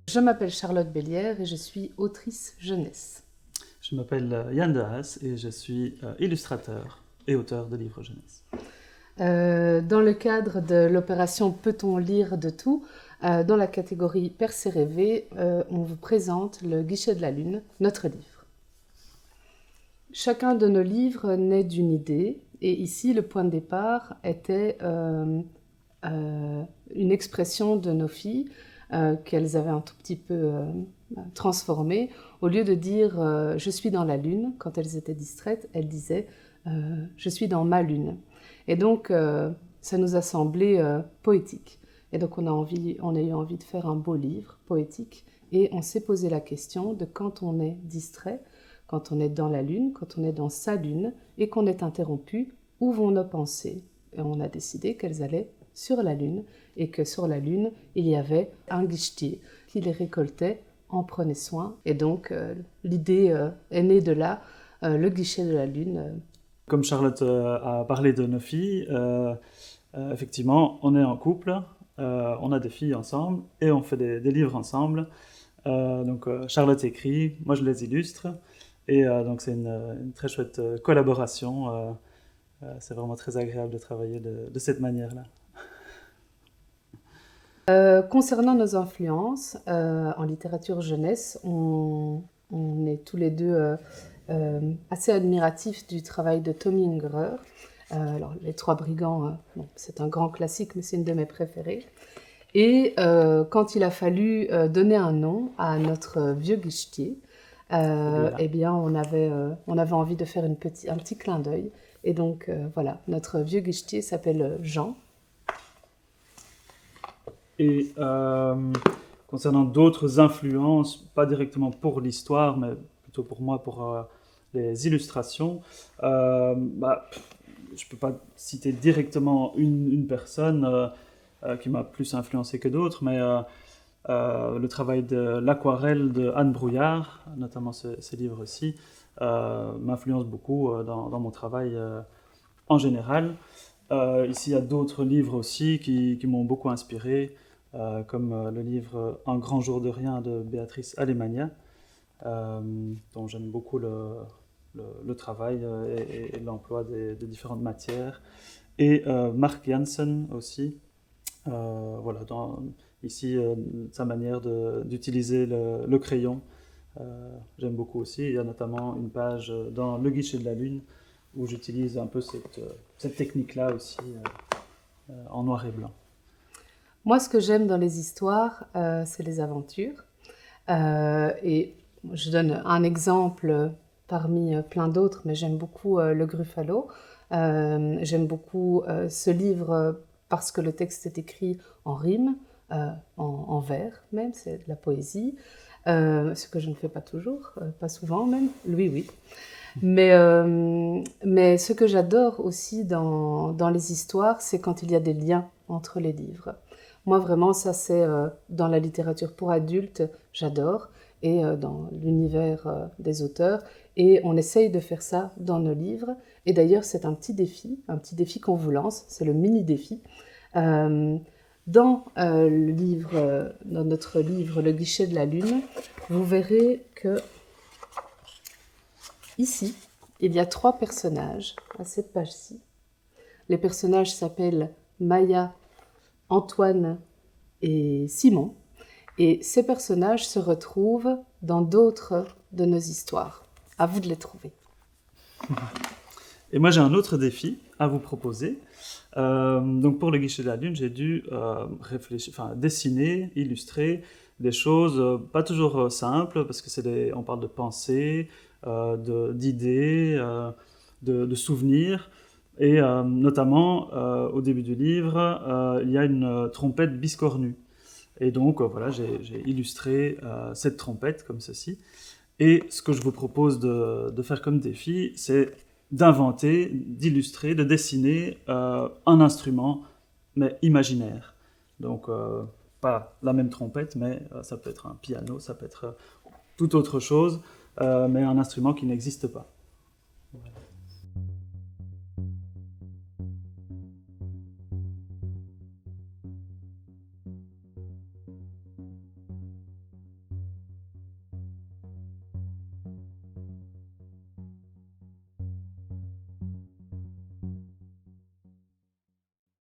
Je m'appelle Charlotte Bellière et je suis autrice jeunesse. Je m'appelle Yann de Haas et je suis illustrateur et auteur de livres jeunesse. Dans le cadre de l'opération Peut-on lire de tout, dans la catégorie Percé rêver, on vous présente Le Guichet de la Lune, notre livre. Chacun de nos livres naît d'une idée et ici le point de départ était une expression de nos filles qu'elles avaient un tout petit peu transformée. Au lieu de dire je suis dans la lune, quand elles étaient distraites, elles disaient je suis dans ma lune. Et donc ça nous a semblé poétique. Et donc on a eu envie de faire un beau livre poétique et on s'est posé la question de quand on est distrait, quand on est dans la lune, quand on est dans sa lune et qu'on est interrompu, où vont nos pensées? Et on a décidé qu'elles allaient sur la lune et que sur la lune, il y avait un guichetier qui les récoltait, en prenait soin. Et donc l'idée est née de là, le guichet de la lune. Comme Charlotte a parlé de nos filles, effectivement, on est en couple, on a des filles ensemble et on fait des livres ensemble. Donc Charlotte écrit, moi je les illustre. Et donc c'est une très chouette collaboration. C'est vraiment très agréable de travailler de cette manière-là. Concernant nos influences, en littérature jeunesse, on est tous les deux assez admiratifs du travail de Tommy Ungerer. Alors, Les Trois Brigands, bon, c'est un grand classique, mais c'est une de mes préférées. Et quand il a fallu donner un nom à notre vieux guichetier, eh bien, on avait envie de faire un petit clin d'œil. Et donc, voilà, notre vieux guichetier s'appelle Jean. Et concernant d'autres influences, pas directement pour l'histoire, mais plutôt pour moi, pour les illustrations, je ne peux pas citer directement une personne qui m'a plus influencé que d'autres, mais le travail de l'aquarelle de Anne Brouillard, notamment ces livres-ci, m'influence beaucoup dans mon travail en général. Ici, il y a d'autres livres aussi qui m'ont beaucoup inspiré, comme le livre Un grand jour de rien de Béatrice Alemagna, dont j'aime beaucoup le travail et l'emploi des différentes matières. Et Mark Janssen aussi, voilà, ici, sa manière d'utiliser le crayon, j'aime beaucoup aussi. Il y a notamment une page dans Le Guichet de la Lune où j'utilise un peu cette technique-là aussi, en noir et blanc. Moi, ce que j'aime dans les histoires, c'est les aventures. Et je donne un exemple parmi plein d'autres, mais j'aime beaucoup Le Gruffalo. J'aime beaucoup ce livre parce que le texte est écrit en rime, en vers même, c'est de la poésie. Ce que je ne fais pas toujours, pas souvent même, lui oui. Mais ce que j'adore aussi dans les histoires, c'est quand il y a des liens entre les livres. Moi, vraiment, ça, c'est dans la littérature pour adultes, j'adore, et dans l'univers des auteurs. Et on essaye de faire ça dans nos livres. Et d'ailleurs, c'est un petit défi qu'on vous lance, c'est le mini-défi. Dans notre livre Le Guichet de la Lune, vous verrez que ici, il y a 3 personnages à cette page-ci. Les personnages s'appellent Maya, Antoine et Simon. Et ces personnages se retrouvent dans d'autres de nos histoires. À vous de les trouver. Et moi, j'ai un autre défi à vous proposer. Donc pour Le Guichet de la Lune, j'ai dû dessiner, illustrer des choses pas toujours simples, parce que on parle de pensée, d'idées, de souvenirs. Et notamment, au début du livre, il y a une trompette biscornue. Et donc, voilà, j'ai illustré cette trompette comme ceci. Et ce que je vous propose de faire comme défi, c'est d'inventer, d'illustrer, de dessiner un instrument, mais imaginaire. Donc, pas la même trompette, mais ça peut être un piano, ça peut être toute autre chose, mais un instrument qui n'existe pas. Voilà.